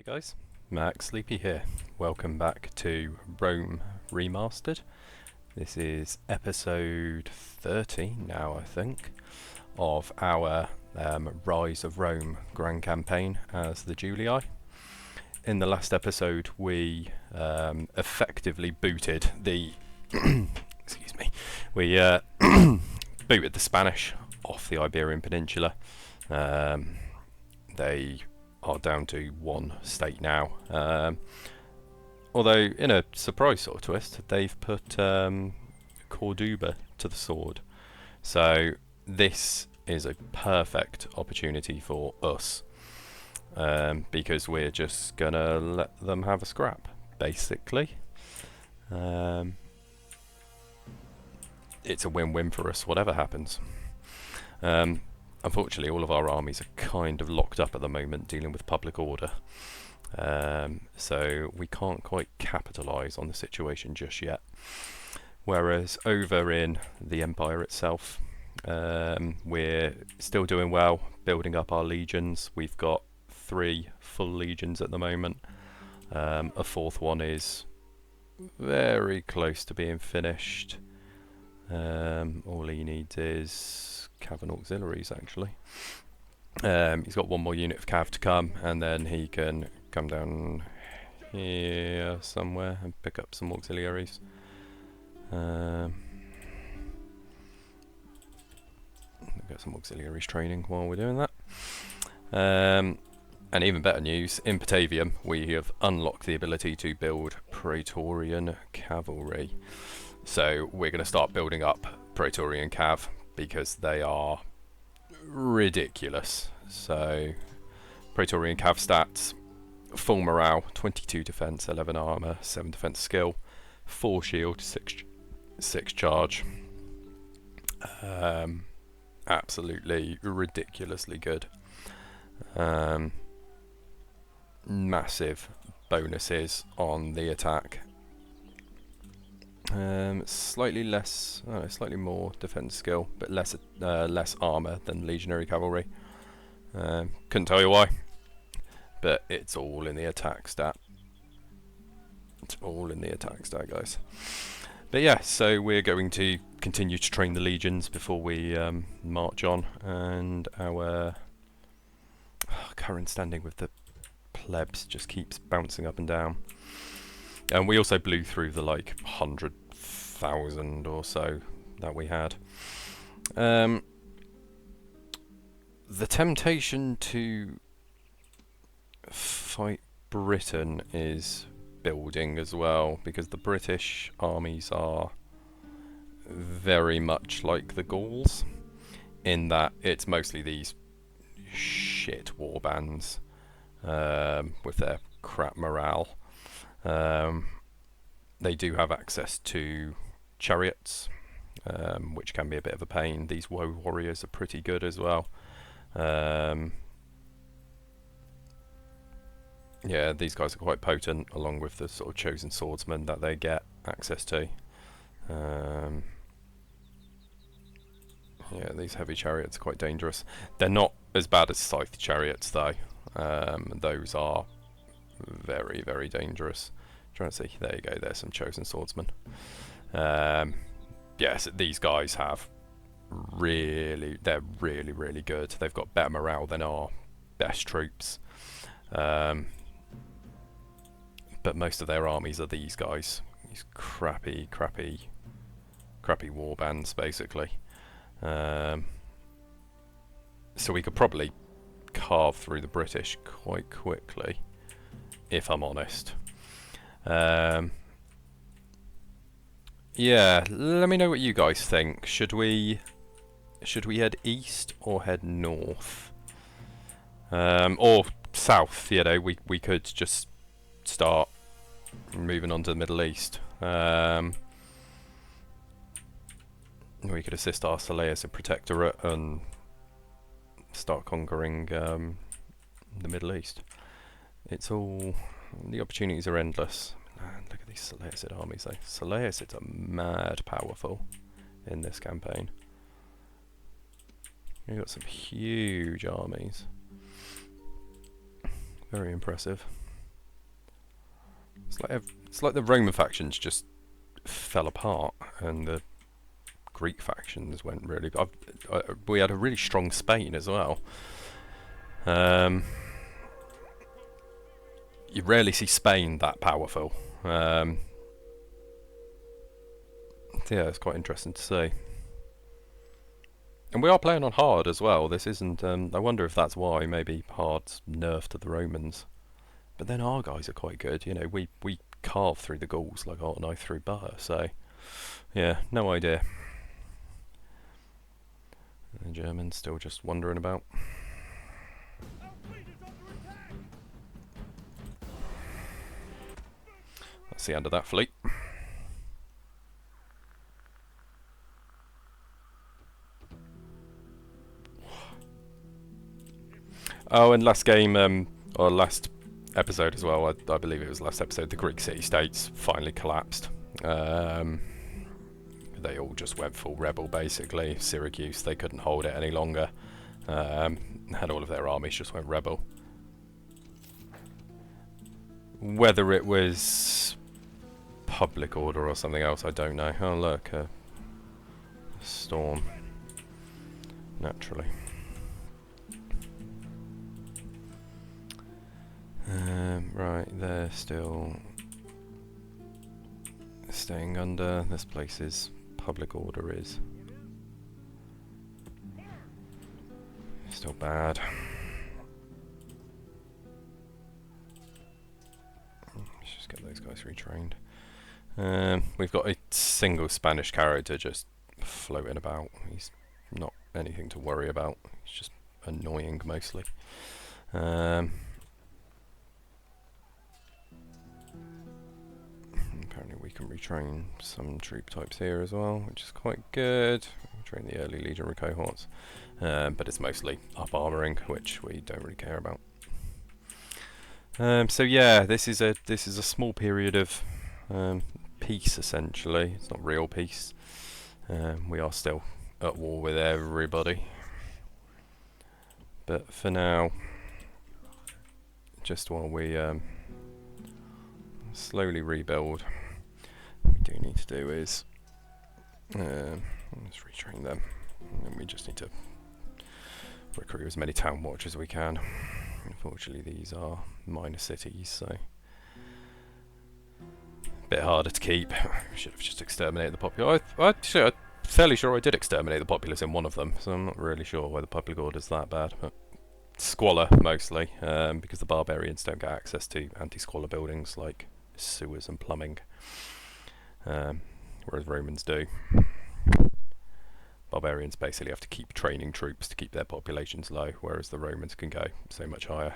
guys, Max Sleepy here. Welcome back to Rome Remastered. This is episode 30 now, I think, of our Rise of Rome Grand Campaign as the Julii. In the last episode we effectively booted the excuse me, we booted the Spanish off the Iberian Peninsula. They are down to one state now, although in a surprise sort of twist they've put Cordoba to the sword, so this is a perfect opportunity for us, because we're just gonna let them have a scrap basically. It's a win-win for us whatever happens. Unfortunately, all of our armies are kind of locked up at the moment dealing with public order, so we can't quite capitalise on the situation just yet. Whereas over in the Empire itself, we're still doing well, building up our legions. We've got 3 full legions at the moment. A 4th one is very close to being finished. All he needs is Cav and auxiliaries actually. He's got 1 more unit of Cav to come, and then he can come down here somewhere and pick up some auxiliaries. Get some auxiliaries training while we're doing that. And even better news, in Batavium we have unlocked the ability to build Praetorian cavalry. So we're going to start building up Praetorian Cav because they are ridiculous. So Praetorian Cav stats: full morale, 22 defense, 11 armor, 7 defense skill, 4 shield, 6 charge. Absolutely ridiculously good. Massive bonuses on the attack. Slightly more defense skill, but less armor than legionary cavalry. Couldn't tell you why, but it's all in the attack stat. It's all in the attack stat, guys. But yeah, so we're going to continue to train the legions before we march on, and our current standing with the plebs just keeps bouncing up and down. And we also blew through the 100,000 or so that we had. The temptation to fight Britain is building as well, because the British armies are very much like the Gauls, in that it's mostly these shit warbands with their crap morale. They do have access to chariots, which can be a bit of a pain. These woe warriors are pretty good as well. Yeah, these guys are quite potent, along with the sort of chosen swordsmen that they get access to. Yeah, these heavy chariots are quite dangerous. They're not as bad as scythe chariots though. Those are very, very dangerous. Trying to see, there you go, there's some chosen swordsmen. Yes, these guys they're really good. They've got better morale than our best troops. But most of their armies are these guys, these crappy warbands basically. So we could probably carve through the British quite quickly, if I'm honest. Yeah, let me know what you guys think. Should we head east or head north? Or south, you know, we could just start moving on to the Middle East. We could assist Arceleus in Protectorate and start conquering the Middle East. It's all... the opportunities are endless. Man, look at these Seleucid armies though. Seleucids are mad powerful in this campaign. We've got some huge armies. Very impressive. It's like the Roman factions just fell apart, and the Greek factions went really. We had a really strong Spain as well. You rarely see Spain that powerful. So yeah, it's quite interesting to see. And we are playing on hard as well. This isn't. I wonder if that's why. Maybe hard's nerfed to the Romans. But then our guys are quite good. You know, we carve through the Gauls like hot knife through butter. So yeah, no idea. The Germans still just wandering about. That's the end of that fleet. Oh, and last game, or last episode as well, I believe it was last episode, the Greek city-states finally collapsed. They all just went full rebel, basically. Syracuse, they couldn't hold it any longer. Had all of their armies just went rebel. Whether it was public order or something else, I don't know. Oh look, a storm. Naturally. Right, they're still staying under. This place's public order is still bad. Let's just get those guys retrained. We've got a single Spanish character just floating about. He's not anything to worry about. He's just annoying mostly. Apparently we can retrain some troop types here as well, which is quite good. Train the early legionary cohorts, but it's mostly up armoring, which we don't really care about. So yeah, this is a small period of peace essentially. It's not real peace. We are still at war with everybody, but for now, just while we slowly rebuild, what we do need to do is let's retrain them, and then we just need to recruit as many town watch as we can. Unfortunately, these are minor cities, so a bit harder to keep. Should have just exterminated the populace. I'm fairly sure I did exterminate the populace in one of them, so I'm not really sure why the public order's that bad. But squalor mostly, because the barbarians don't get access to anti-squalor buildings like sewers and plumbing, whereas Romans do. Barbarians basically have to keep training troops to keep their populations low, whereas the Romans can go so much higher.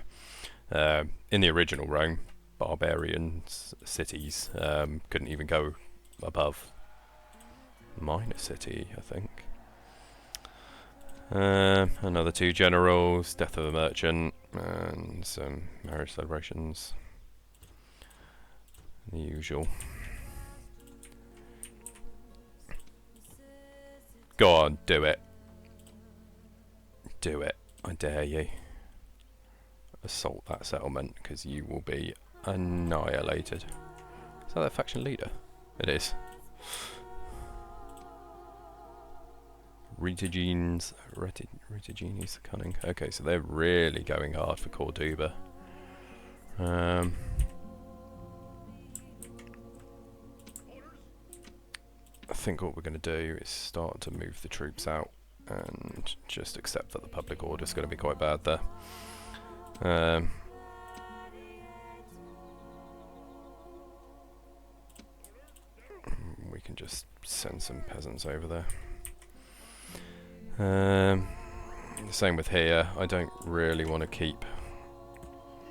In the original Rome, barbarian cities couldn't even go above minor city, I think. Another 2 generals, death of a merchant, and some marriage celebrations. The usual. Go on, do it. Do it. I dare you. Assault that settlement, because you will be annihilated. Is that faction leader? It is. Retigenes the Cunning. Okay, so they're really going hard for Corduba. I think what we're going to do is start to move the troops out and just accept that the public order is going to be quite bad there. We can just send some peasants over there. The same with here. I don't really want to keep.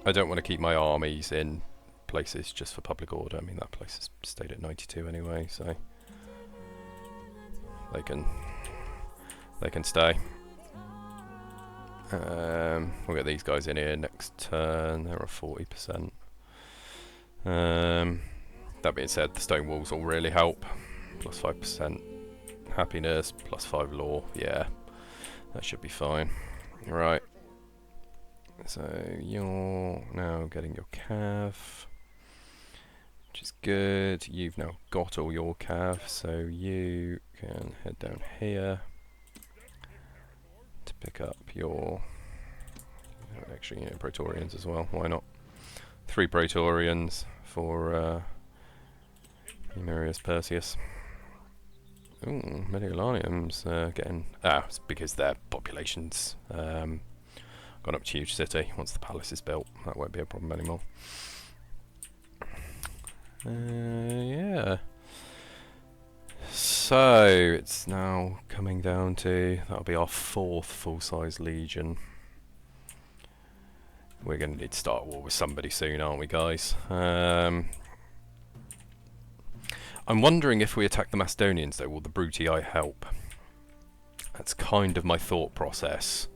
I don't want to keep my armies in places just for public order. I mean, that place has stayed at 92 anyway, so they can stay. We'll get these guys in here next turn. They're at 40%. That being said, the stone walls will really help. Plus 5% happiness, plus 5 law. Yeah, that should be fine. Right. So you're now getting your cav. which is good. You've now got all your cav, so you can head down here to pick up your extra unit Praetorians as well. Why not? 3 Praetorians for Numerius Perseus. Ooh, Mediolanium's getting... it's because their population's gone up to huge city. Once the palace is built, that won't be a problem anymore. Yeah. So, it's now coming down to... That'll be our 4th full-size legion. We're going to need to start a war with somebody soon, aren't we, guys? I'm wondering if we attack the Macedonians, though, will the Brutii help? That's kind of my thought process.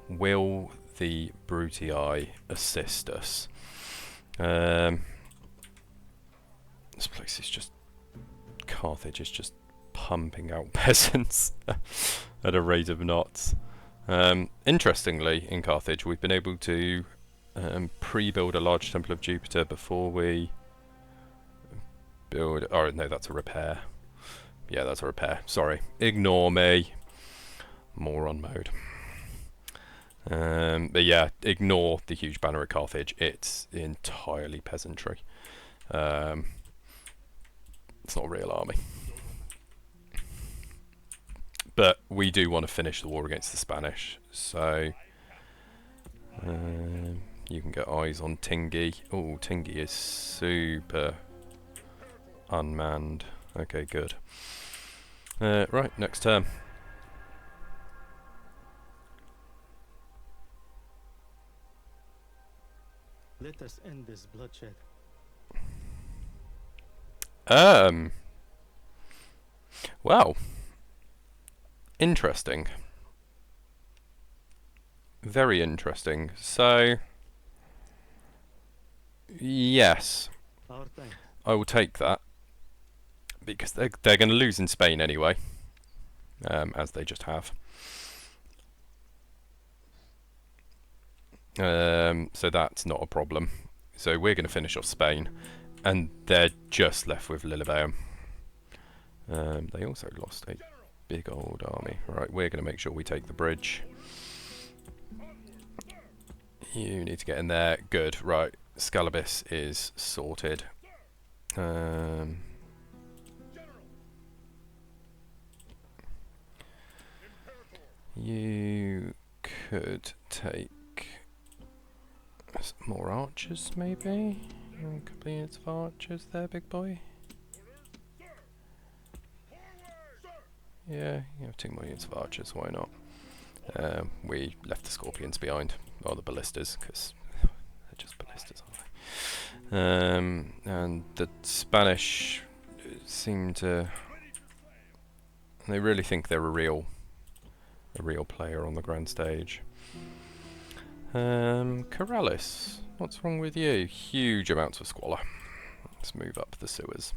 Will the Brutii assist us? This place is just... Carthage is just pumping out peasants at a rate of knots. Interestingly, in Carthage, we've been able to pre-build a large Temple of Jupiter before we... build... Oh, no, that's a repair. Yeah, that's a repair. Sorry. Ignore me. Moron mode. But yeah, ignore the huge banner at Carthage. It's entirely peasantry. It's not a real army. But we do want to finish the war against the Spanish. So... you can get eyes on Tingi. Oh, Tingi is super... unmanned. Okay, good. Right, next turn. Let us end this bloodshed. Well. Interesting. Very interesting. So... Yes. I will take that. Because they're going to lose in Spain anyway, as they just have. So that's not a problem. So we're going to finish off Spain, and they're just left with Lilleveum. They also lost a big old army. Right, we're going to make sure we take the bridge. You need to get in there. Good. Right, Scalabus is sorted. You could take some more archers, maybe? A couple of units of archers there, big boy. Yeah, you have 2 more units of archers, why not? We left the scorpions behind, or the ballistas, because they're just ballistas, aren't they? And the Spanish seem to... They really think they're a real player on the grand stage. Corellis, what's wrong with you? Huge amounts of squalor. Let's move up the sewers.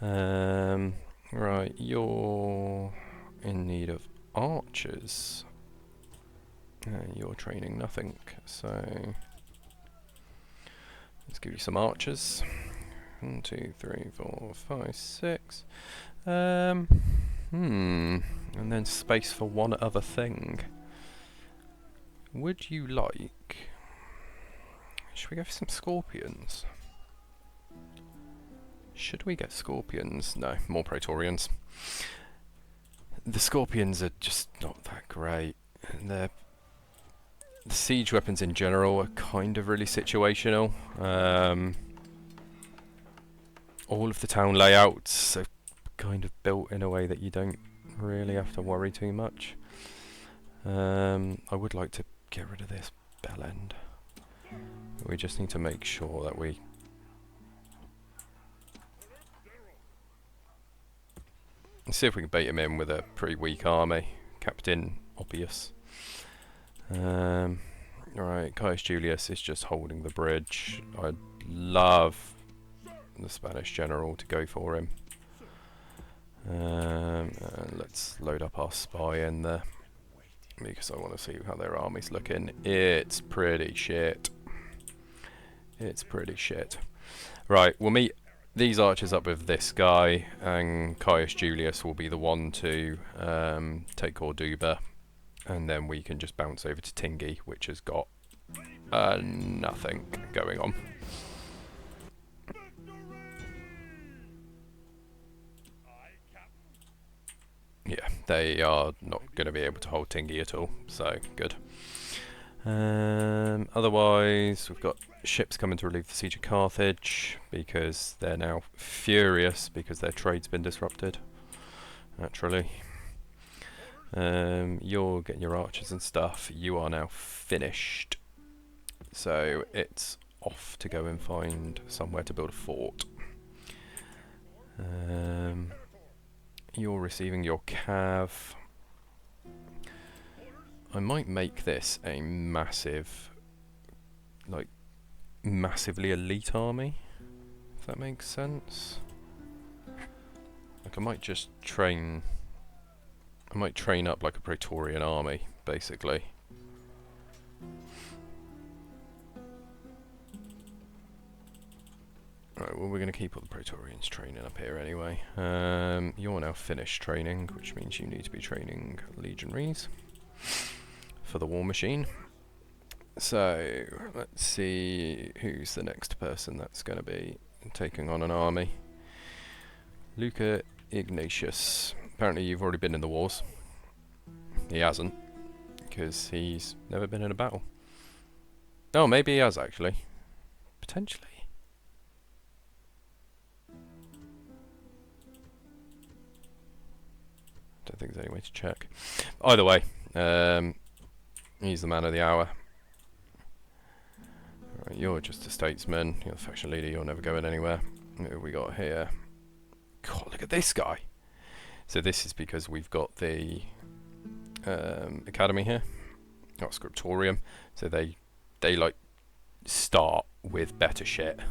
Right, you're in need of archers. You're training nothing, so let's give you some archers. 1, 2, 3, 4, 5, 6. And then space for one other thing. Would you like... Should we go for some scorpions? Should we get scorpions? No, more Praetorians. The scorpions are just not that great. The siege weapons in general are kind of really situational. All of the town layouts are kind of built in a way that you don't really have to worry too much. I would like to get rid of this bell end. We just need to make sure that we... Let's see if we can bait him in with a pretty weak army. Captain Oppius. Right, Caius Julius is just holding the bridge. I'd love the Spanish general to go for him. Let's load up our spy in there, because I want to see how their army's looking. It's pretty shit. It's pretty shit. Right, we'll meet these archers up with this guy, and Caius Julius will be the one to take Corduba, and then we can just bounce over to Tingy, which has got nothing going on. Yeah, they are not going to be able to hold Tingy at all, so good. Otherwise, we've got ships coming to relieve the siege of Carthage, because they're now furious because their trade's been disrupted, naturally. You're getting your archers and stuff. You are now finished. So it's off to go and find somewhere to build a fort. You're receiving your cav. I might make this a massive, like, massively elite army, if that makes sense. Like, I might just train... I might train up like a Praetorian army, basically. Right, well, we're going to keep all the Praetorians training up here anyway. You're now finished training, which means you need to be training legionaries for the war machine. So, let's see who's the next person that's going to be taking on an army. Luca Ignatius. Apparently you've already been in the wars. He hasn't, because he's never been in a battle. Oh, maybe he has actually. Potentially. Don't think there's any way to check. Either way, he's the man of the hour. Right, you're just a statesman. You're the faction leader. You're never going anywhere. Who have we got here? God, look at this guy. So this is because we've got the academy here, not scriptorium. So they like start with better shit.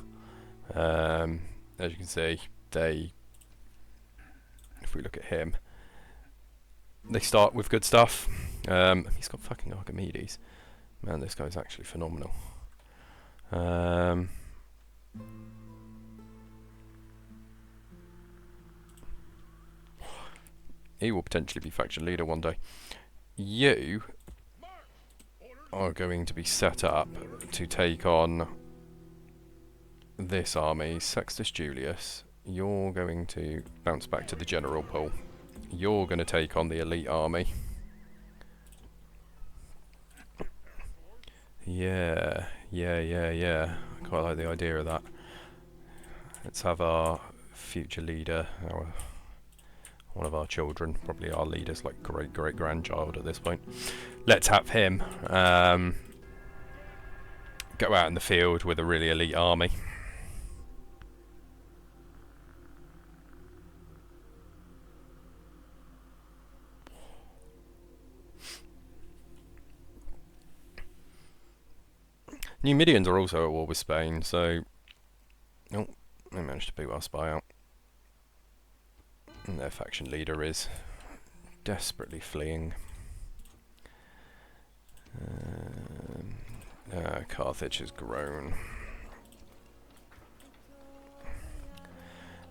As you can see, if we look at him, they start with good stuff. He's got fucking Archimedes. Man, this guy's actually phenomenal. He will potentially be faction leader one day. You are going to be set up to take on this army, Sextus Julius. You're going to bounce back to the general pool. You're going to take on the elite army. Yeah. I quite like the idea of that. Let's have our future leader, one of our children, probably our leader's like great-great-grandchild at this point. Let's have him go out in the field with a really elite army. Numidians are also at war with Spain, so... Oh, they managed to beat our spy out. And their faction leader is desperately fleeing. Carthage has grown.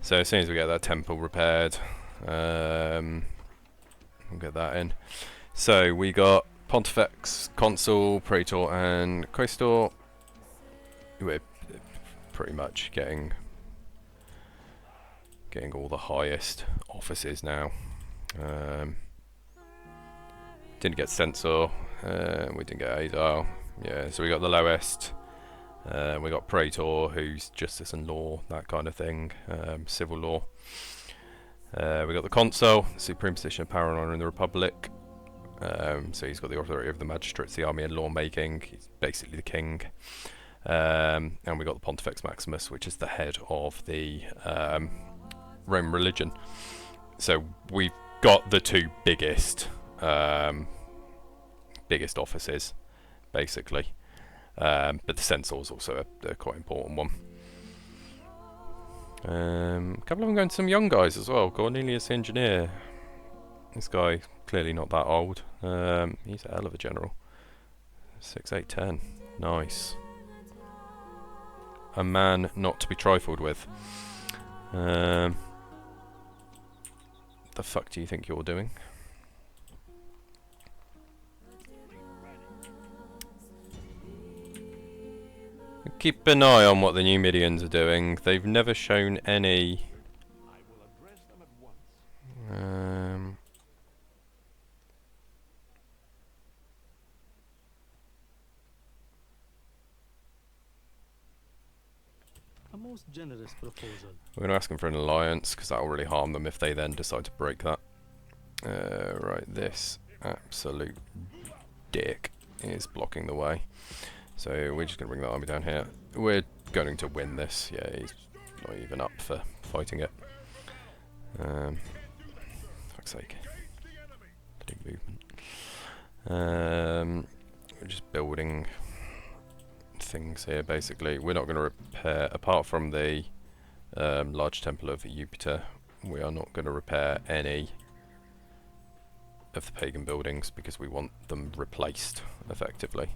So as soon as we get that temple repaired, we'll get that in. So we got Pontifex, Consul, Praetor and Quaestor. We're pretty much getting all the highest offices now. Didn't get Censor, we didn't get Adar. Yeah, so we got the lowest. We got Praetor, who's justice and law, that kind of thing, civil law. We got the Consul, supreme position of power and honour in the Republic. So he's got the authority of the magistrates, the army and lawmaking. He's basically the king. And we got the Pontifex Maximus, which is the head of the Roman religion. So we've got the two biggest offices, basically. But the censor is also a quite important one. A couple of them going to some young guys as well. Cornelius the Engineer. This guy, clearly not that old. He's a hell of a general. 6, 8, 10. Nice. a man not to be trifled with. The fuck do you think you're doing? Keep an eye on what the Numidians are doing. They've never shown any... A most generous proposal. We're going to ask them for an alliance, because that will really harm them if they then decide to break that. Right, this absolute dick is blocking the way. So we're just going to bring the army down here. We're going to win this. Yeah, he's not even up for fighting it. Fuck's sake. Bloody movement. We're just building things here, basically. We're not going to repair, apart from the large temple of Jupiter, we are not going to repair any of the pagan buildings because we want them replaced, effectively.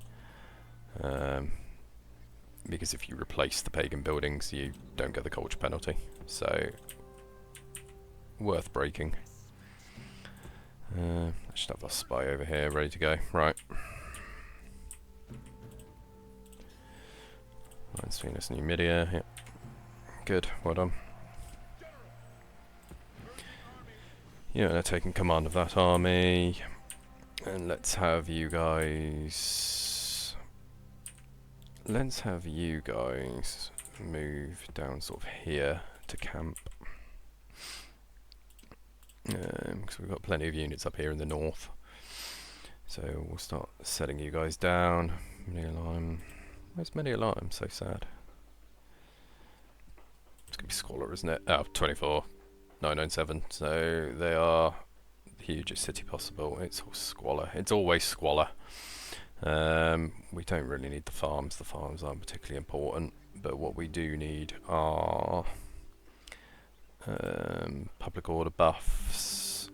Because if you replace the pagan buildings, you don't get the culture penalty. So, worth breaking. I should have our spy over here ready to go. Right. Let's see this Numidia. Yep. Good. Well done. Yeah, they're taking command of that army. And let's have you guys... Let's have you guys move down sort of here to camp. Because we've got plenty of units up here in the north. So we'll start setting you guys down. Mediolanum. Where's Mediolanum? So sad. It's going to be Squalor, isn't it? Oh, 24,997. So they are the hugest city possible. It's all Squalor. It's always Squalor. We don't really need the farms. The farms aren't particularly important. But what we do need are public order buffs,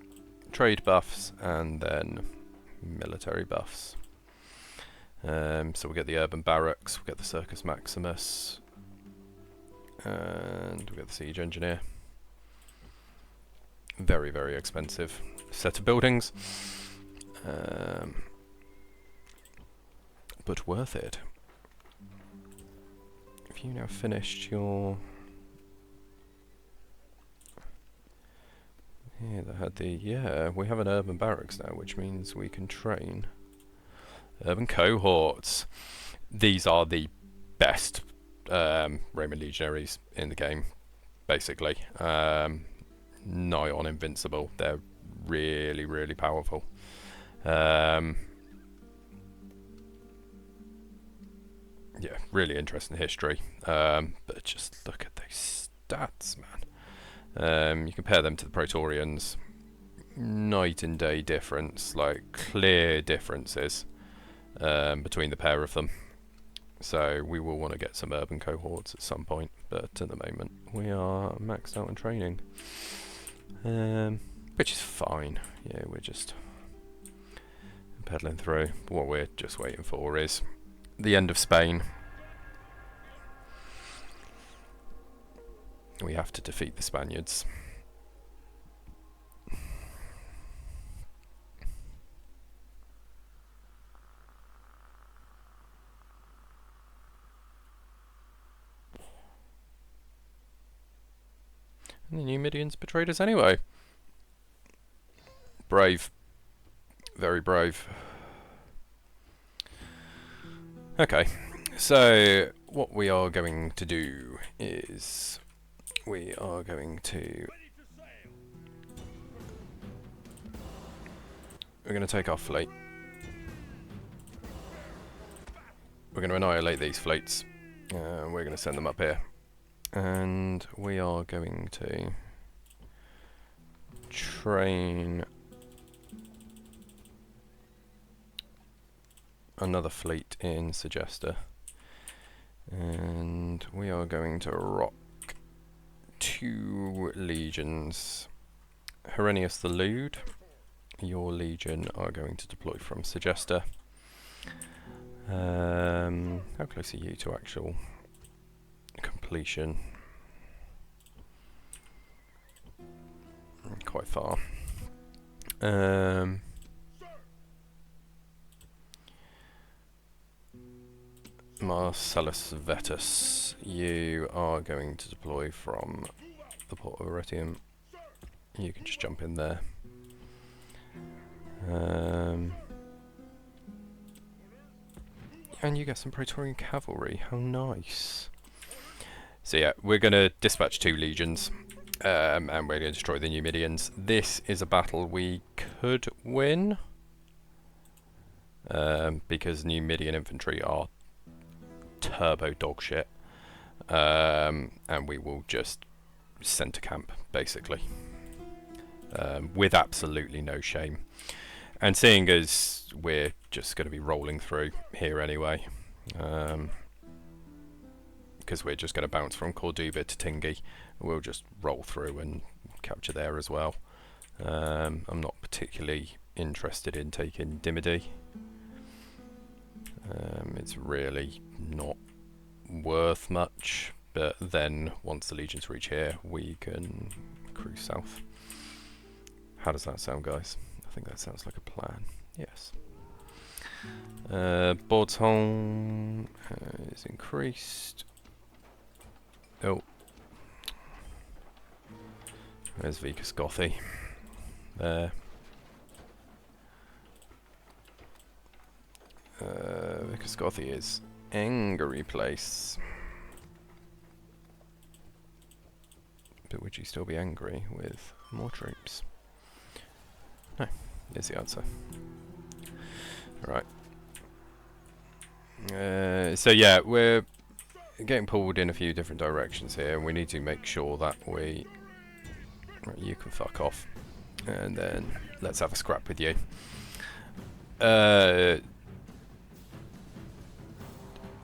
trade buffs, and then military buffs. So we'll get the urban barracks, we'll get the Circus Maximus, and we'll get the siege engineer. Very, very expensive set of buildings, but worth it. Have you now finished your... Yeah, they had the... Yeah, we have an urban barracks now, which means we can train urban cohorts. These are the best Roman legionaries in the game, basically. Nigh on invincible. They're really, really powerful. Yeah, really interesting history. But just look at those stats, man. You compare them to the Praetorians, night and day difference, like clear differences between the pair of them. So we will want to get some urban cohorts at some point, but at the moment we are maxed out in training, which is fine. Yeah, we're just pedaling through. But what we're just waiting for is the end of Spain. We have to defeat the Spaniards. And the Numidians betrayed us anyway. Brave. Very brave. Okay, so what we are going to do is we are going to... We're going to take our fleet. We're going to annihilate these fleets. We're going to send them up here. And we are going to train another fleet in Segesta. And we are going to rock 2 legions. Herennius the Lewd, your legion are going to deploy from Segesta. How close are you to actual completion. Quite far. Marcellus Vetus, you are going to deploy from the port of Arretium. You can just jump in there. And you get some Praetorian cavalry. How nice. So yeah, we're going to dispatch 2 legions. And we're going to destroy the Numidians. This is a battle we could win. Because Numidian infantry are turbo dog shit. And we will just centre camp, basically. With absolutely no shame. And seeing as we're just going to be rolling through here anyway, because we're just going to bounce from Corduba to Tingi, we'll just roll through and capture there as well. I'm not particularly interested in taking Dimity. It's really not worth much, but then once the legions reach here, we can cruise south. How does that sound, guys? I think that sounds like a plan. Yes. Bordholm is increased. Oh. There's Vicus Gothi. There. Vicus Gothi is angry place. But would you still be angry with more troops? No, is the answer. Right. So yeah, we're getting pulled in a few different directions here, and we need to make sure that we... Right, you can fuck off. And then let's have a scrap with you.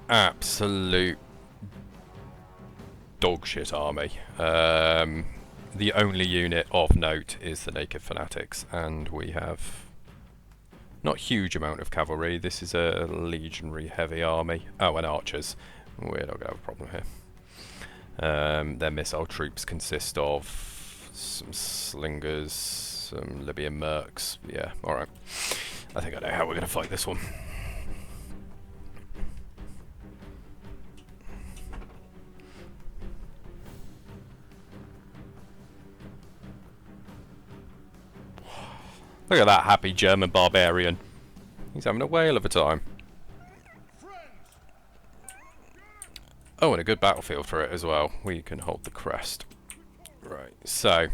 Absolute dogshit army. The only unit of note is the Naked Fanatics, and we have not huge amount of cavalry. This is a legionary heavy army. Oh, and archers. We're not going to have a problem here. Their missile troops consist of some slingers, some Libyan mercs. Yeah, alright. I think I know how we're going to fight this one. Look at that happy German barbarian. He's having a whale of a time. Oh, and a good battlefield for it as well. We can hold the crest. Right, so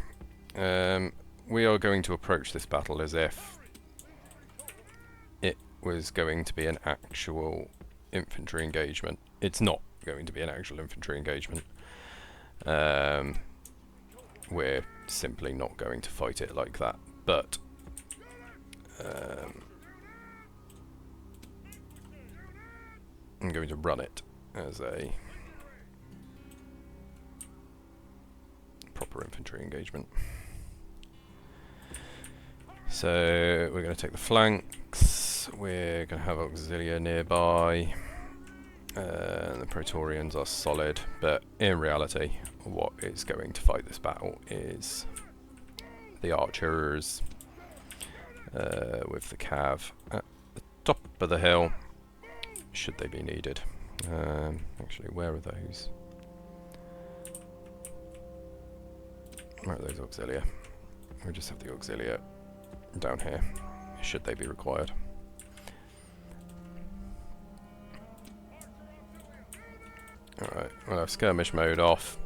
we are going to approach this battle as if it was going to be an actual infantry engagement. It's not going to be an actual infantry engagement. We're simply not going to fight it like that. But I'm going to run it as a proper infantry engagement. So we're going to take the flanks, we're going to have Auxilia nearby, the Praetorians are solid, but in reality what is going to fight this battle is the archers with the cav at the top of the hill, should they be needed. Actually, where are those? Where are those Auxilia? We just have the Auxilia down here, should they be required. Alright, we'll have skirmish mode off.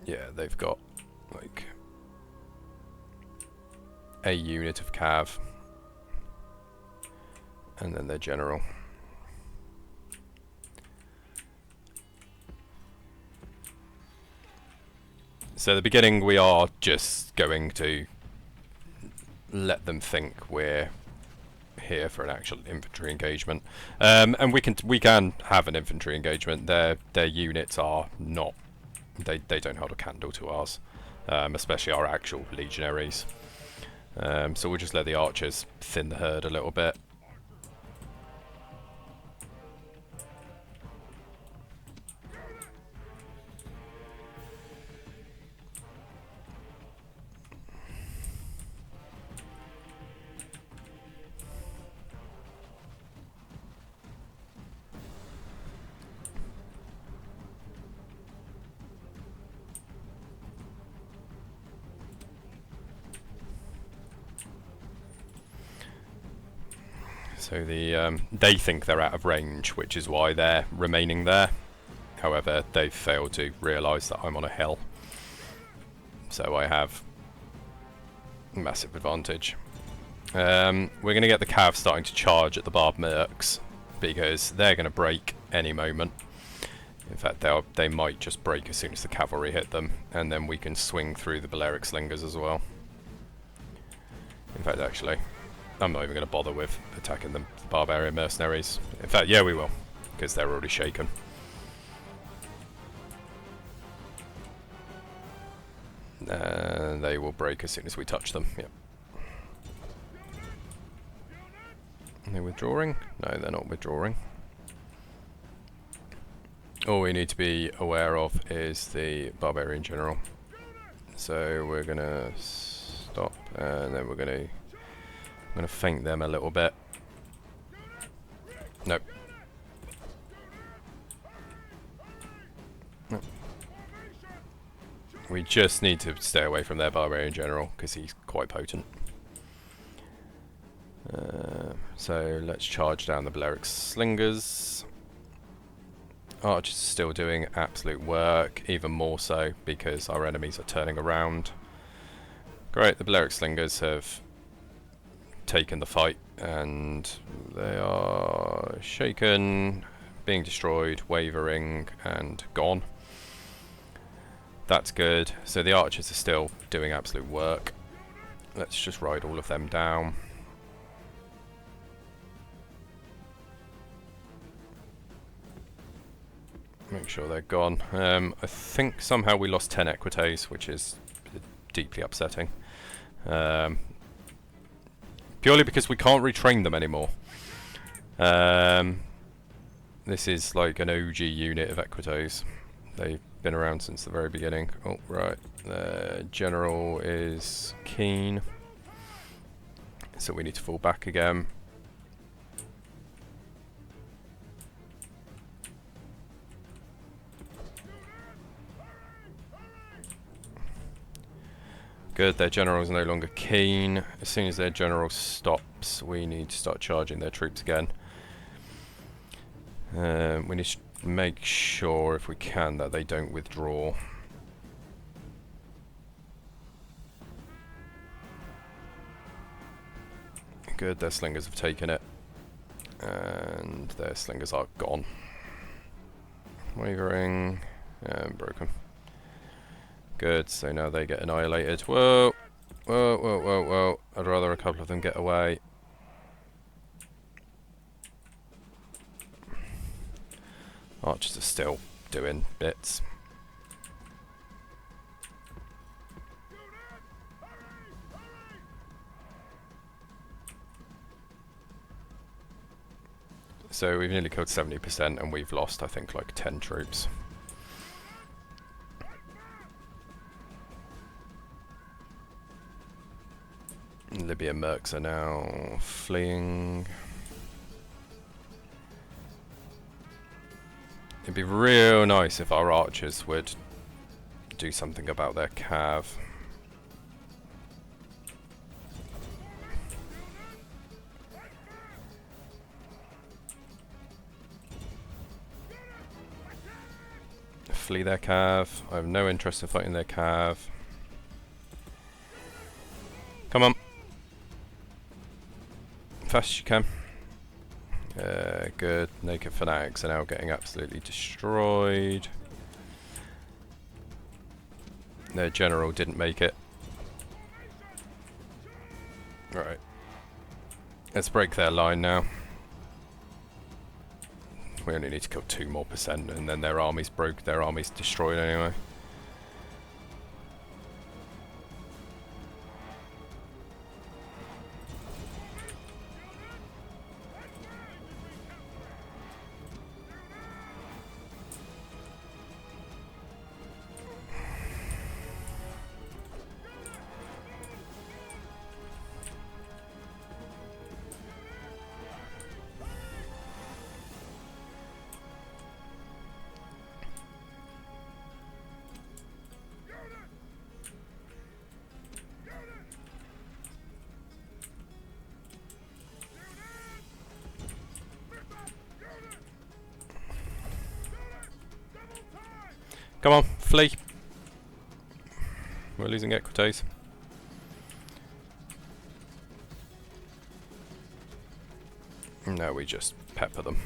Yeah, they've got like a unit of cav and then their general. So at the beginning we are just going to let them think we're here for an actual infantry engagement, and we can have an infantry engagement. Their units are not, they don't hold a candle to ours, especially our actual legionaries. So we'll just let the archers thin the herd a little bit. So they think they're out of range, which is why they're remaining there. However, they've failed to realise that I'm on a hill. So I have massive advantage. We're going to get the Cav starting to charge at the Barbed Mercs, because they're going to break any moment. In fact, they might just break as soon as the cavalry hit them, and then we can swing through the Balearic Slingers as well. In fact, actually, I'm not even going to bother with attacking the Barbarian Mercenaries. In fact, yeah, we will, because they're already shaken. And they will break as soon as we touch them. Yep. Are they withdrawing? No, they're not withdrawing. All we need to be aware of is the Barbarian General. So we're going to stop, and then I'm going to feint them a little bit. Nope. Nope. We just need to stay away from their Barbarian General, because he's quite potent. So let's charge down the Balearic Slingers. Archers are still doing absolute work, even more so because our enemies are turning around. Great, the Balearic Slingers have taken the fight, and they are shaken, being destroyed, wavering, and gone. That's good. So the archers are still doing absolute work. Let's just ride all of them down. Make sure they're gone. I think somehow we lost 10 equites, which is deeply upsetting. Purely because we can't retrain them anymore. This is like an OG unit of equites. They've been around since the very beginning. Oh, right. The general is keen. So we need to fall back again. Good, their general is no longer keen. As soon as their general stops, we need to start charging their troops again. We need to make sure, if we can, that they don't withdraw. Good, their slingers have taken it. And their slingers are gone. Wavering, and broken. Good, so now they get annihilated. Whoa! Whoa, whoa, whoa, whoa. I'd rather a couple of them get away. Archers are still doing bits. So we've nearly killed 70% and we've lost, I think, like 10 troops. Libya mercs are now fleeing. It'd be real nice if our archers would do something about their cav. Flee their cav. I have no interest in fighting their cav. Come on. Fast as you can. Good. Naked fanatics are now getting absolutely destroyed. Their general didn't make it. Right. Let's break their line now. We only need to kill 2% more, and then their army's broke. Their army's destroyed anyway. Come on, flee. We're losing equites. No, we just pepper them.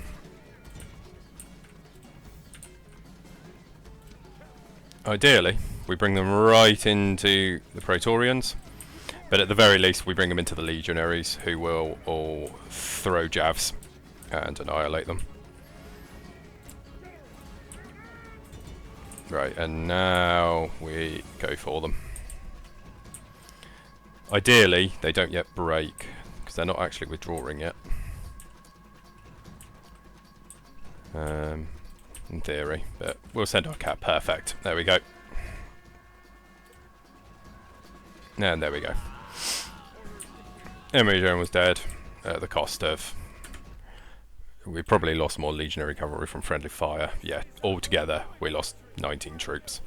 Ideally, we bring them right into the Praetorians, but at the very least we bring them into the Legionaries, who will all throw javs and annihilate them. Right, and now we go for them. Ideally, they don't yet break, because they're not actually withdrawing yet. In theory, but we'll send our cat. Perfect. There we go. And there we go. Emily was dead at the cost of... We probably lost more legionary cavalry from friendly fire. Yeah, altogether we lost 19 troops.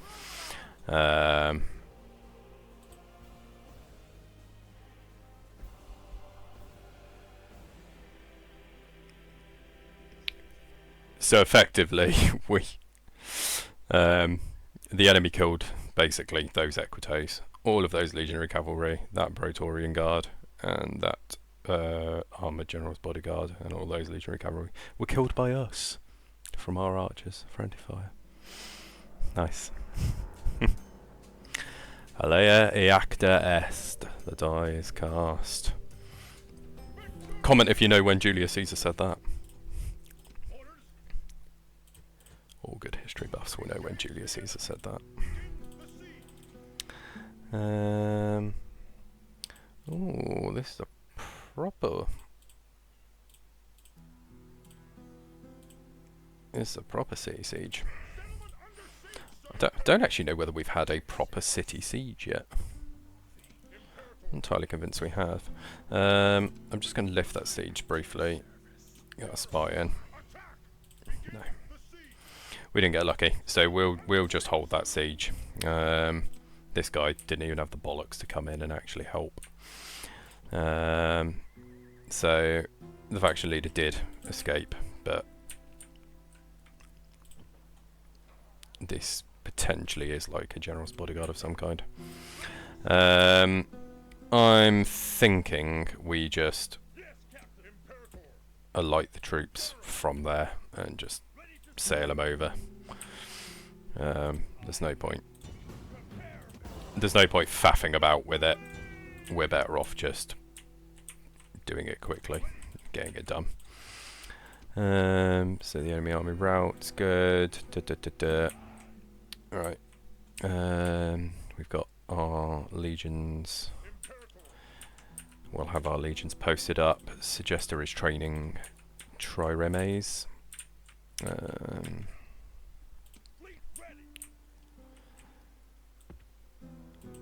So effectively, the enemy killed basically those equites, all of those legionary cavalry, that Praetorian guard, and that armoured general's bodyguard, and all those legionary cavalry were killed by us from our archers, friendly fire. Nice. Alea eacta est, the die is cast. Comment if you know when Julius Caesar said that. All good history buffs will know when Julius Caesar said that. Oh, this is a proper... This is a proper city siege. I don't actually know whether we've had a proper city siege yet. I'm entirely convinced we have. I'm just going to lift that siege briefly. Get a spy in. No. We didn't get lucky, so we'll just hold that siege. This guy didn't even have the bollocks to come in and actually help. So the faction leader did escape, but this potentially is like a general's bodyguard of some kind. I'm thinking we just alight the troops from there and just sail them over. There's no point. There's no point faffing about with it. We're better off just doing it quickly, getting it done. So the enemy army route's good. Right. We've got our legions. We'll have our legions posted up. Segesta is training triremes.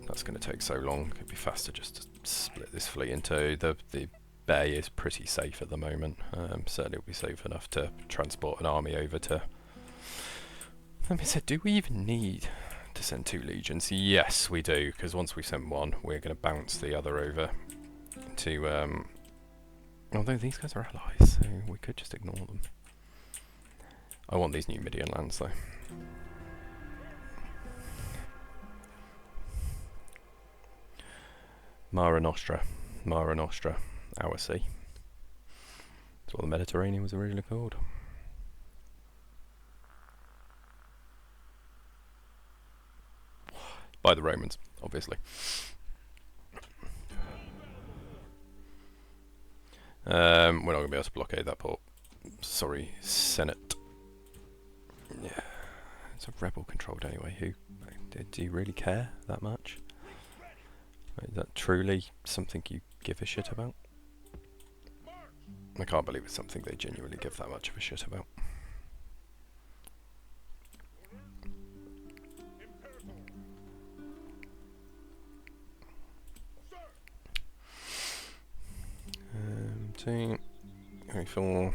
That's going to take so long. It'd be faster just to split this fleet into. The bay is pretty safe at the moment. Certainly it'll be safe enough to transport an army over to... Let me say, do we even need to send 2 legions? Yes, we do, because once we send one, we're going to bounce the other over to... although these guys are allies, so we could just ignore them. I want these Numidian lands, though. Mara Nostra, our sea. That's what the Mediterranean was originally called. By the Romans, obviously. We're not going to be able to blockade that port. Sorry, Senate. Yeah, it's a rebel controlled anyway. Who? Do you really care that much? Is that truly something you give a shit about? I can't believe it's something they genuinely give that much of a shit about. Two, 3, 4,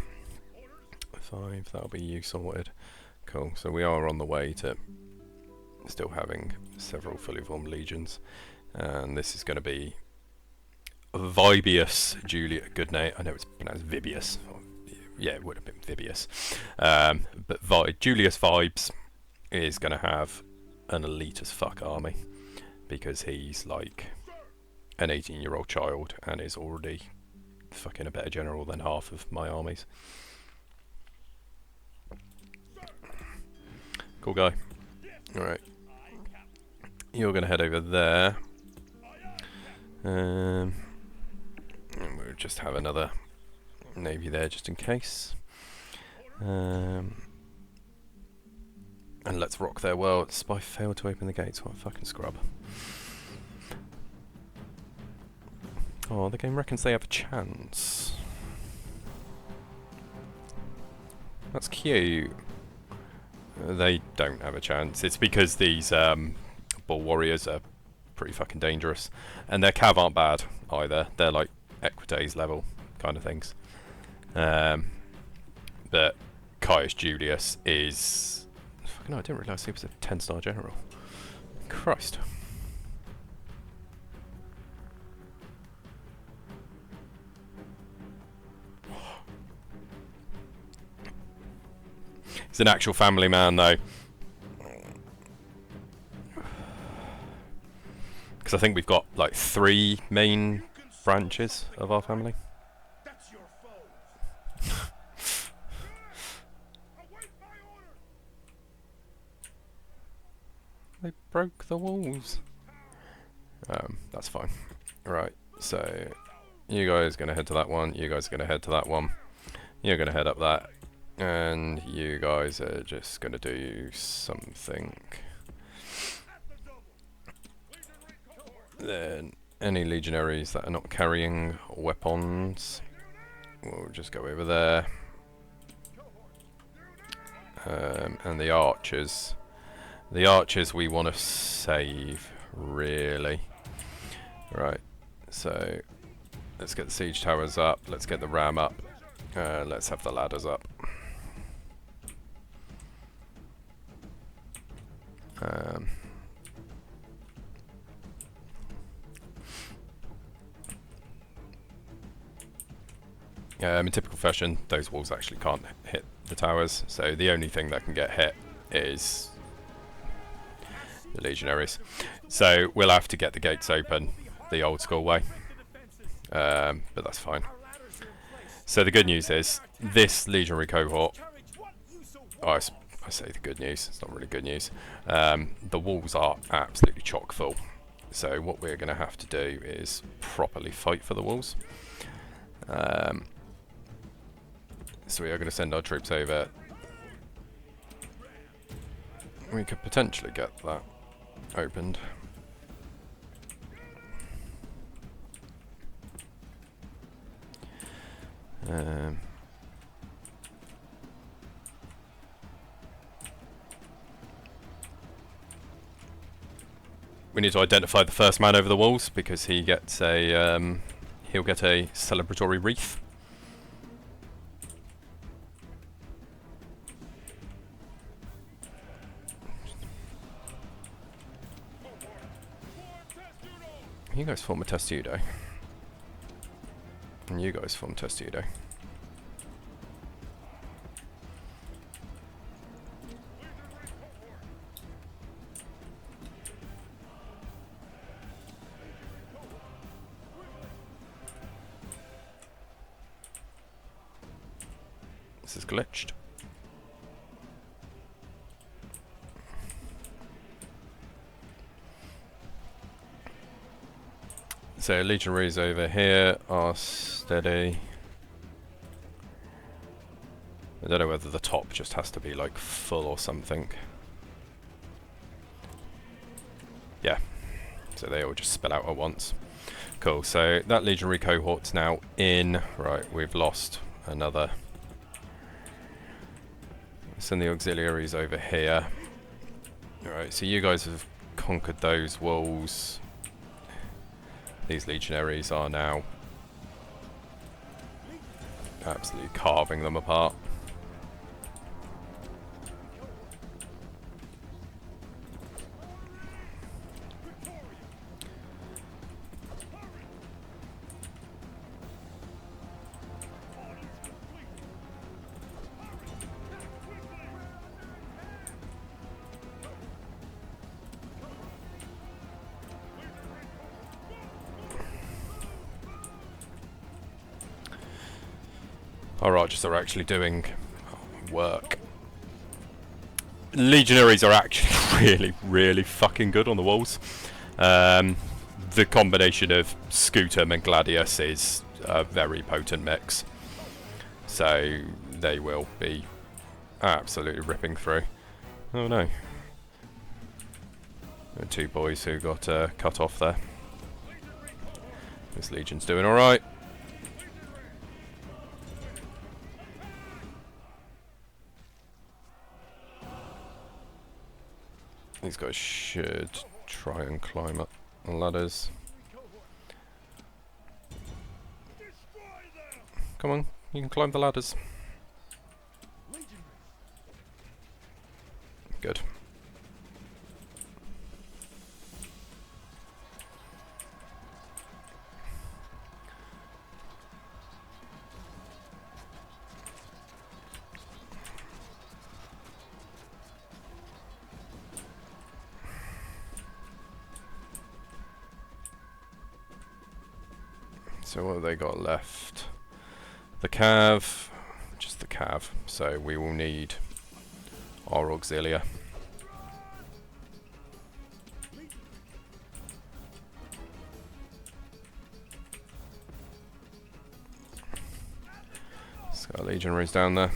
5, that'll be you sorted. Cool, so we are on the way to still having several fully formed legions. And this is going to be Vibius Julii. Good name. I know it's pronounced Vibius. Yeah, it would have been Vibius. But Julius Vibes. is going to have an elite as fuck army, because he's like an 18-year-old child and is already fucking a better general than half of my armies. Cool guy. Alright. You're going to head over there. And we'll just have another navy there just in case. And let's rock their world. Spy failed to open the gates. What a fucking scrub. Oh, the game reckons they have a chance. That's cute. They don't have a chance. It's because these bull warriors are pretty fucking dangerous. And their cav aren't bad either. They're like Equites level kind of things. But Caius Julius is... Fucking no, I didn't realise he was a 10-star general. Christ. He's an actual family man, though. Because I think we've got, like, 3 main branches of our family. They broke the walls. That's fine. Right, so you guys are going to head to that one. You guys are going to head to that one. You're going to head up that. And you guys are just going to do something. Then any legionaries that are not carrying weapons, we'll just go over there. And the archers we want to save, really. Right, so let's get the siege towers up, let's get the ram up, let's have the ladders up. In typical fashion, those walls actually can't hit the towers, so the only thing that can get hit is the legionaries. So we'll have to get the gates open the old school way, but that's fine. So the good news is, this legionary cohort, I say the good news, it's not really good news, the walls are absolutely chock full. So what we're going to have to do is properly fight for the walls. So we are going to send our troops over. We could potentially get that opened. We need to identify the first man over the walls, because he gets a he'll get a celebratory wreath. You guys form a testudo. And you guys form testudo. This is glitched. So legionaries over here are steady. I don't know whether the top just has to be like full or something. Yeah, so they all just spill out at once. Cool, so that legionary cohort's now in. Right, we've lost another. Send the auxiliaries over here. Alright, so you guys have conquered those walls. These legionaries are now absolutely carving them apart. Our archers are actually doing work. Legionaries are actually really, really fucking good on the walls. The combination of Scutum and Gladius is a very potent mix. So they will be absolutely ripping through. Oh no. There are two boys who got cut off there. This legion's doing alright. These guys should try and climb up the ladders. Come on, you can climb the ladders. Good. So what have they got left? The cav, just the cav. So we will need our auxilia. Let's got legionaries down there.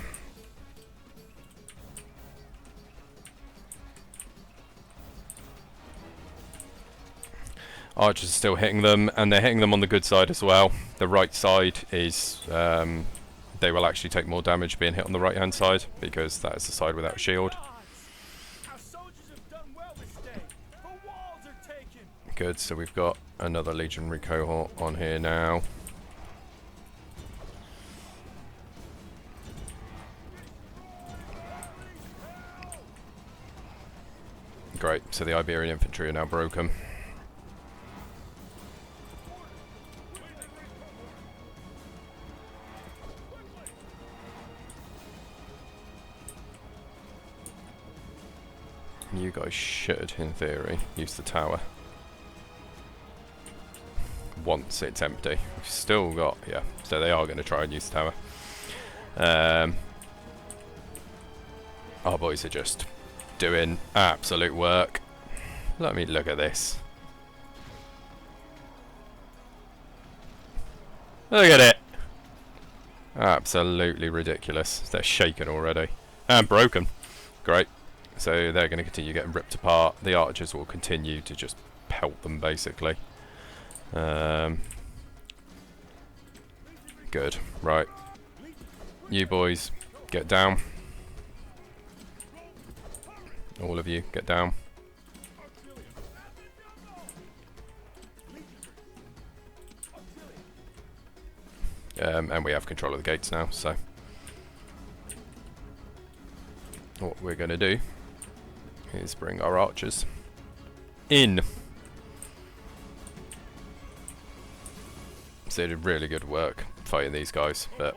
Archers are still hitting them, and they're hitting them on the good side as well. The right side is, they will actually take more damage being hit on the right hand side, because that is the side without a shield. Good, so we've got another legionary cohort on here now. Great, so the Iberian infantry are now broken. You guys should, in theory, use the tower. Once it's empty. We've still got, yeah, so they are going to try and use the tower. Our boys are just doing absolute work. Let me look at this. Look at it! Absolutely ridiculous. They're shaken already. And broken. Great. So they're going to continue getting ripped apart. The archers will continue to just pelt them, basically. Good. Right. You boys, get down. All of you, get down. And we have control of the gates now, so what we're going to do is bring our archers in. So they did really good work fighting these guys, but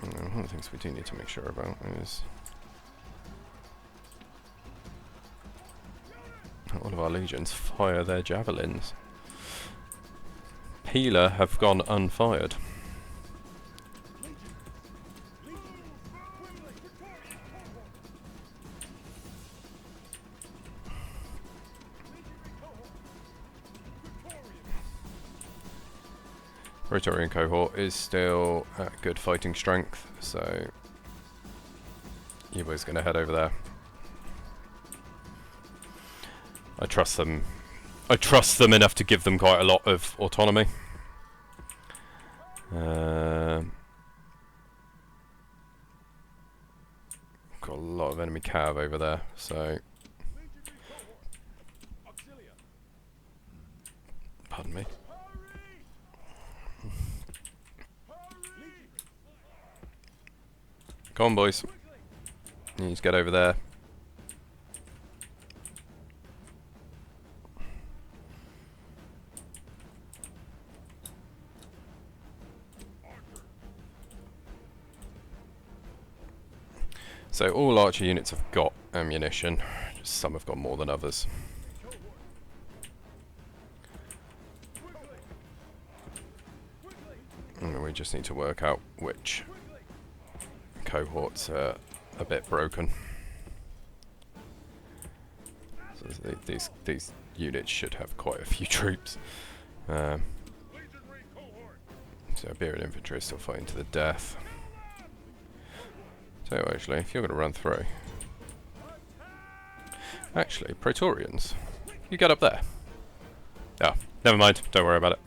one of the things we do need to make sure about is all of our legions fire their javelins. Peeler have gone unfired. Praetorian cohort is still at good fighting strength, so you boys gonna head over there. I trust them. I trust them enough to give them quite a lot of autonomy. Got a lot of enemy cav over there, so pardon me. Come on, boys. You need to get over there. So all archer units have got ammunition, just some have got more than others. we just need to work out which cohorts are a bit broken. So these units should have quite a few troops. So Iberian infantry is still fighting to the death. So actually, if you're going to run through, actually, Praetorians, you get up there. Oh, never mind. Don't worry about it.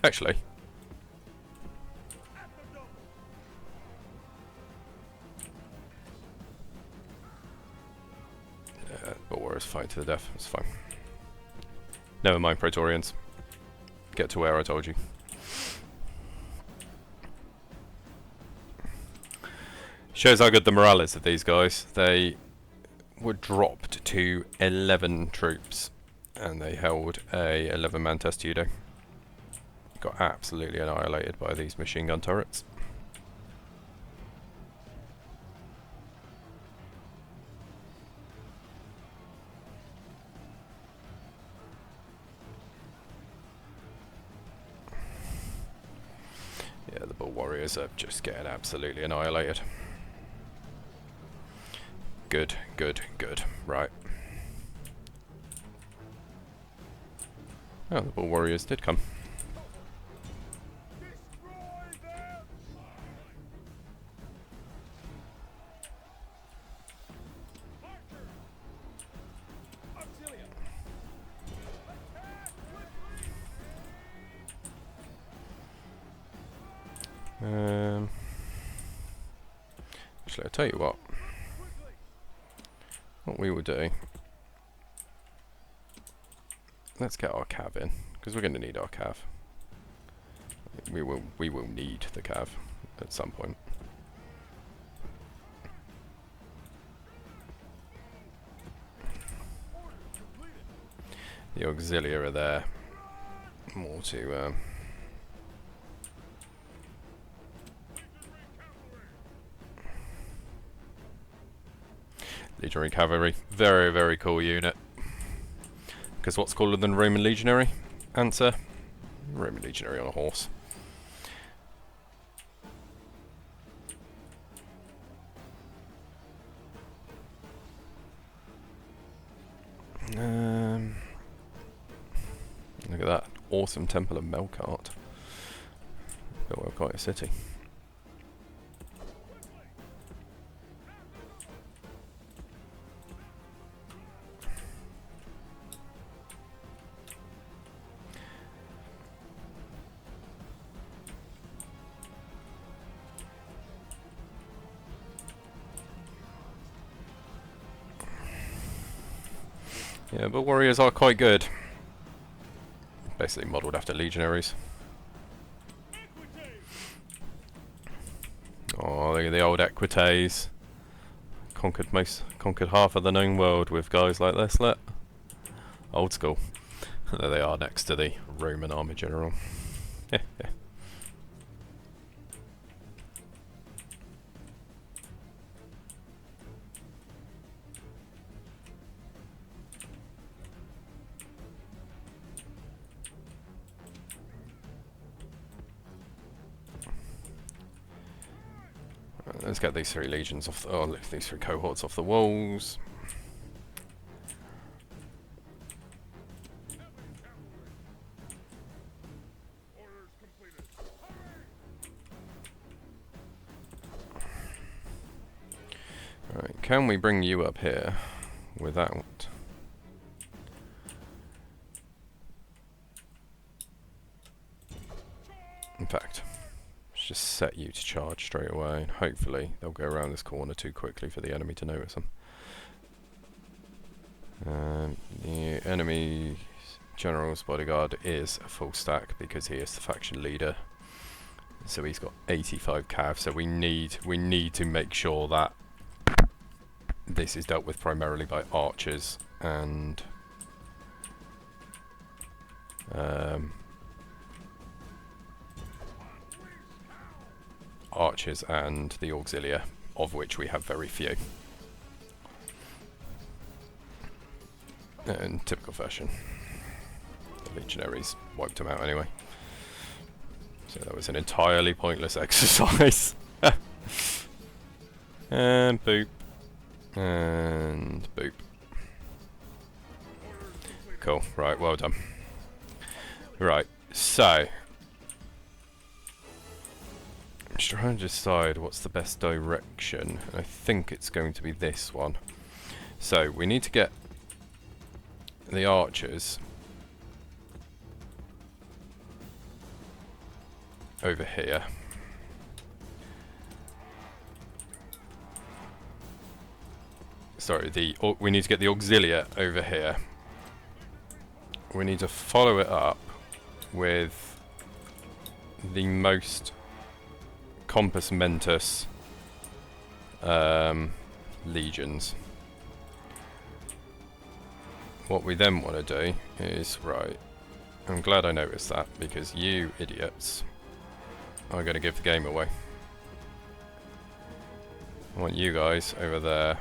Actually. But warriors fight to the death. It's fine. Never mind, Praetorians. Get to where I told you. Shows how good the morale is of these guys. They were dropped to 11 troops, and they held a 11-man testudo. Got absolutely annihilated by these machine gun turrets. Yeah, the bull warriors are just getting absolutely annihilated. Good, good, good. Right. Oh, the bull warriors did come. Actually, I'll tell you what we will do, let's get our cav in, because we're going to need our cav. We will need the cav at some point. The auxilia are there more to Legionary Cavalry, very, very cool unit. Because what's cooler than Roman Legionary? Answer, Roman Legionary on a horse. Look at that, awesome Temple of Melkart. Built up quite a city. Yeah, but warriors are quite good. Basically modelled after legionaries. Oh, look at the old Equites. Conquered half of the known world with guys like this, look. Old school. There they are next to the Roman army general. Let's get these three legions off the, lift these three cohorts off the walls. Right, can we bring you up here without... In fact, let's just set you to charge straight away, and hopefully they'll go around this corner too quickly for the enemy to notice them. The enemy general's bodyguard is a full stack because he is the faction leader. So he's got 85 cav, so we need to make sure that this is dealt with primarily by archers and the auxilia, of which we have very few. In typical fashion, the legionaries wiped them out anyway. So that was an entirely pointless exercise. And boop. And boop. Cool. Right, well done. Right, so I'm just trying to decide what's the best direction. I think it's going to be this one. So we need to get the archers over here. Sorry, we need to get the auxilia over here. We need to follow it up with the most compos mentis legions. What we then want to do is, right, I'm glad I noticed that, because you idiots are going to give the game away. I want you guys over there.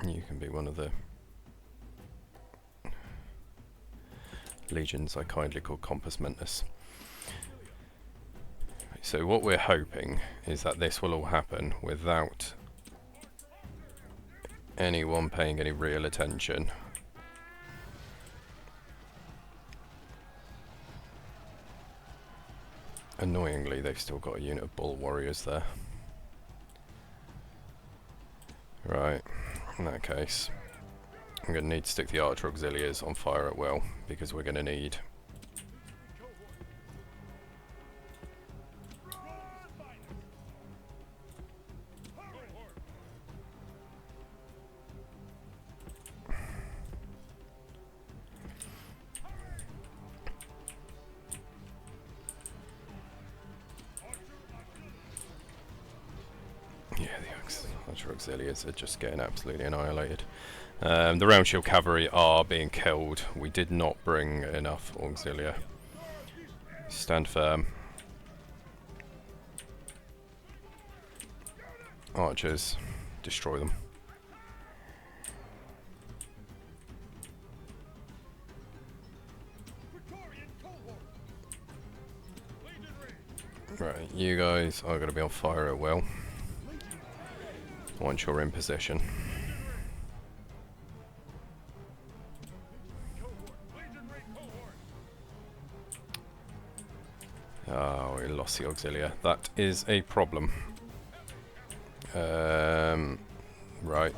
You can be one of the legions I kindly call compos mentis. So what we're hoping is that this will all happen without anyone paying any real attention. Annoyingly, they've still got a unit of bull warriors there. Right, in that case, I'm going to need to stick the archer auxiliaries on fire at will, because we're going to need archer auxiliaries are just getting absolutely annihilated. The round shield cavalry are being killed. We did not bring enough auxilia. Stand firm. Archers, destroy them. Right, you guys are going to be on fire at will once you're in position. Oh, we lost the auxilia. That is a problem. Right.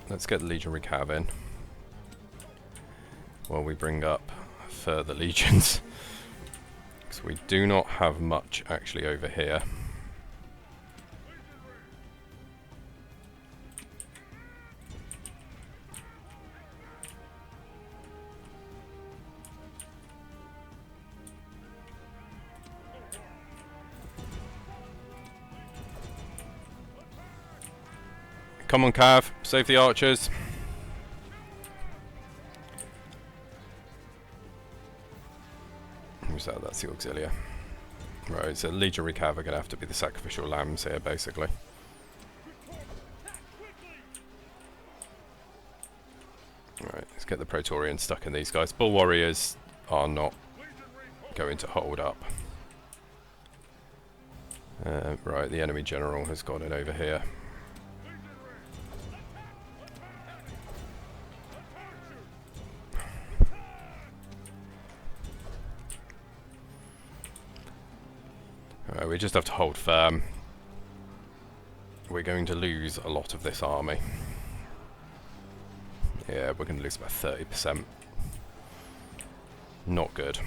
Let's get the legionary cav in while we bring up further legions. Because we do not have much actually over here. Come on, Cav, save the archers. Who's that? That's the auxilia. Right, so legionary cav are going to have to be the sacrificial lambs here, basically. Right, let's get the Praetorians stuck in these guys. Bull warriors are not going to hold up. Right, the enemy general has got it over here. We just have to hold firm. We're going to lose a lot of this army. Yeah, we're going to lose about 30%. Not good.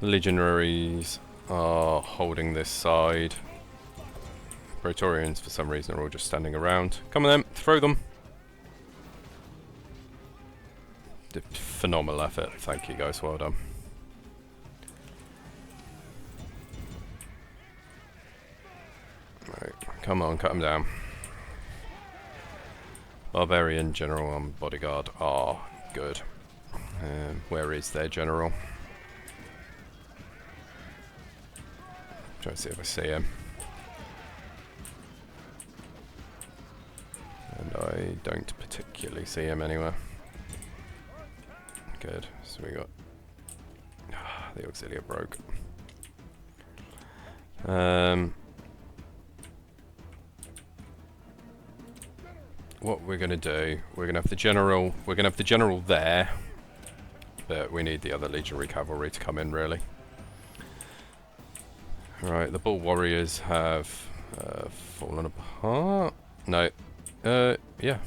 The legionaries are holding this side. Praetorians, for some reason, are all just standing around. Come on then, throw them. Phenomenal effort. Thank you guys, well done. Right, come on, cut them down. Barbarian general and bodyguard are good. Where is their general? Try to see if I see him. And I don't particularly see him anywhere. Good. So we got... the auxiliary broke. What we're going to do, we're going to have the general there, but we need the other legionary cavalry to come in, really. Right, the bull warriors have fallen apart. No, yeah,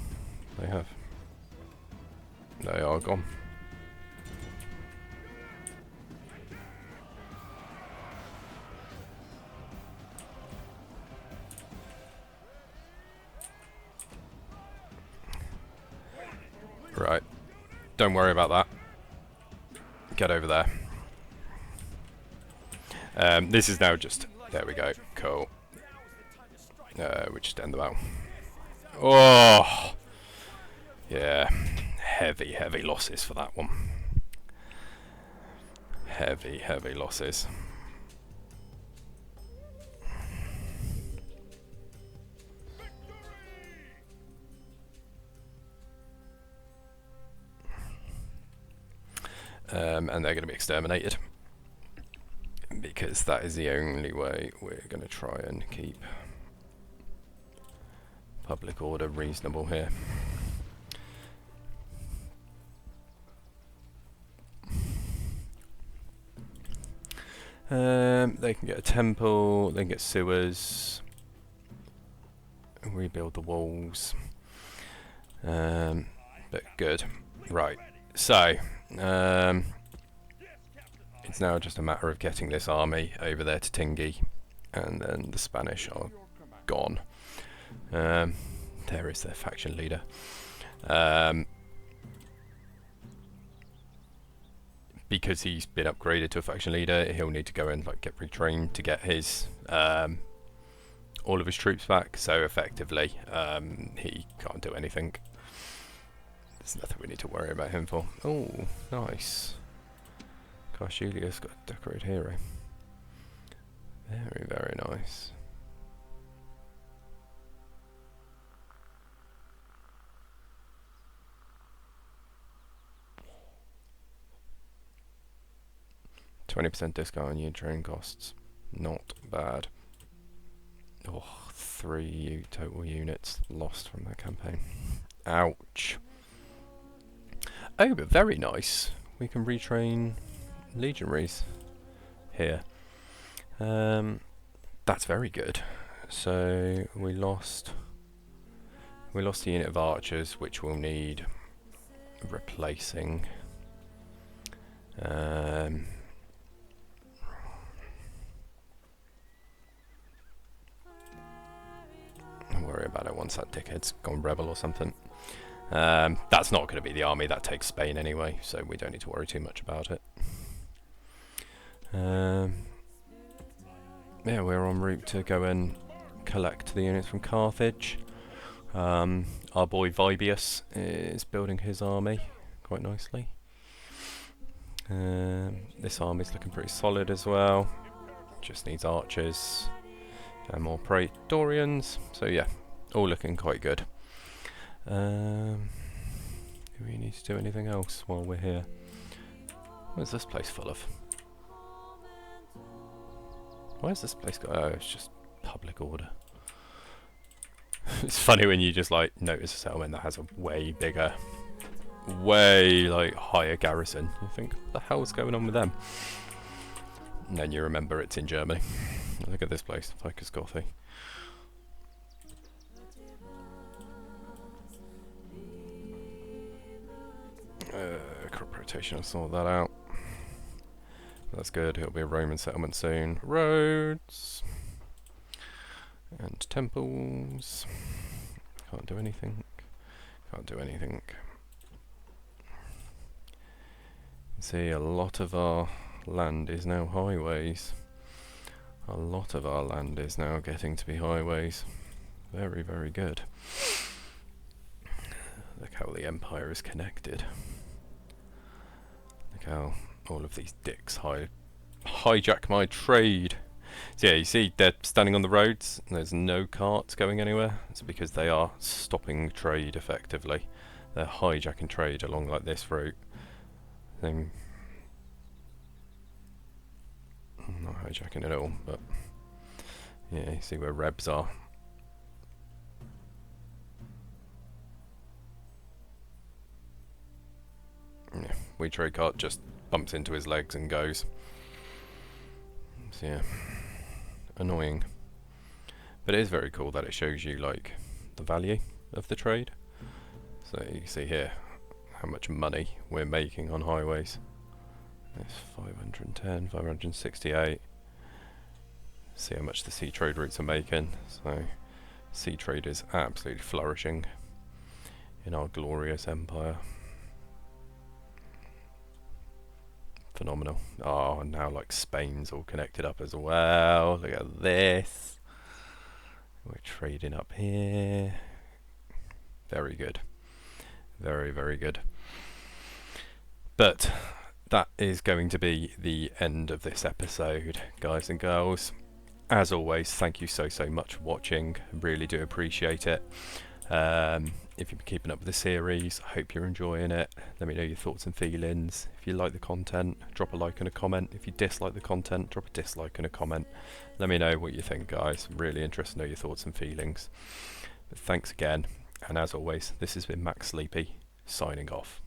they have. They are gone. Right, don't worry about that. Get over there. This is now just... There we go. Cool. We just end the battle. Oh! Yeah. Heavy, heavy losses for that one. Heavy, heavy losses. And they're going to be exterminated. Because that is the only way we're going to try and keep public order reasonable here. They can get a temple, they can get sewers, rebuild the walls. But good. Right, so it's now just a matter of getting this army over there to Tingi, and then the Spanish are gone. There is their faction leader. Because he's been upgraded to a faction leader, he'll need to go and like get retrained to get his all of his troops back. So effectively, he can't do anything. There's nothing we need to worry about him for. Oh, nice. Gosh, Julius got a decorated hero. Very, very nice. %20 discount on unit training costs. Not bad. Oh, 3 total units lost from that campaign. Ouch. Oh, but very nice. We can retrain legionaries here. That's very good. So we lost the unit of archers, which will need replacing. Don't worry about it once that dickhead's gone rebel or something. That's not going to be the army that takes Spain anyway, so we don't need to worry too much about it. Yeah, we're en route to go and collect the units from Carthage. Our boy Vibius is building his army quite nicely. This army's looking pretty solid as well. Just needs archers and more Praetorians. So yeah, all looking quite good. Do we need to do anything else while we're here? What's this place full of? Why is this place got... Oh, it's just public order. It's funny when you just like notice a settlement that has a way bigger, way like higher garrison. You think, what the hell's going on with them? And then you remember it's in Germany. Look at this place, Ficus Gothy. Crop rotation, I'll sort that out. That's good, it'll be a Roman settlement soon. Roads and temples. Can't do anything. Can't do anything. See, a lot of our land is now highways. A lot of our land is now getting to be highways. Very, very good. Look how the empire is connected. Look how all of these dicks hijack my trade. So yeah, you see they're standing on the roads. And there's no carts going anywhere. It's because they are stopping trade effectively. They're hijacking trade along like this route. Then not hijacking at all, but yeah, you see where Rebs are. Yeah, we trade cart just bumps into his legs and goes. So yeah, annoying. But it is very cool that it shows you like the value of the trade. So you can see here how much money we're making on highways. It's 510, 568. See how much the sea trade routes are making. So sea trade is absolutely flourishing in our glorious empire. Phenomenal. Oh, and now like Spain's all connected up as well. Look at this. We're trading up here. Very good. Very, very good. But that is going to be the end of this episode, guys and girls. As always, thank you so much for watching. Really do appreciate it. If you've been keeping up with the series, I hope you're enjoying it. Let me know your thoughts and feelings. If you like the content, drop a like and a comment. If you dislike the content, drop a dislike and a comment. Let me know what you think, guys. I'm really interested to know your thoughts and feelings. But thanks again, and as always, this has been Max Sleepy, signing off.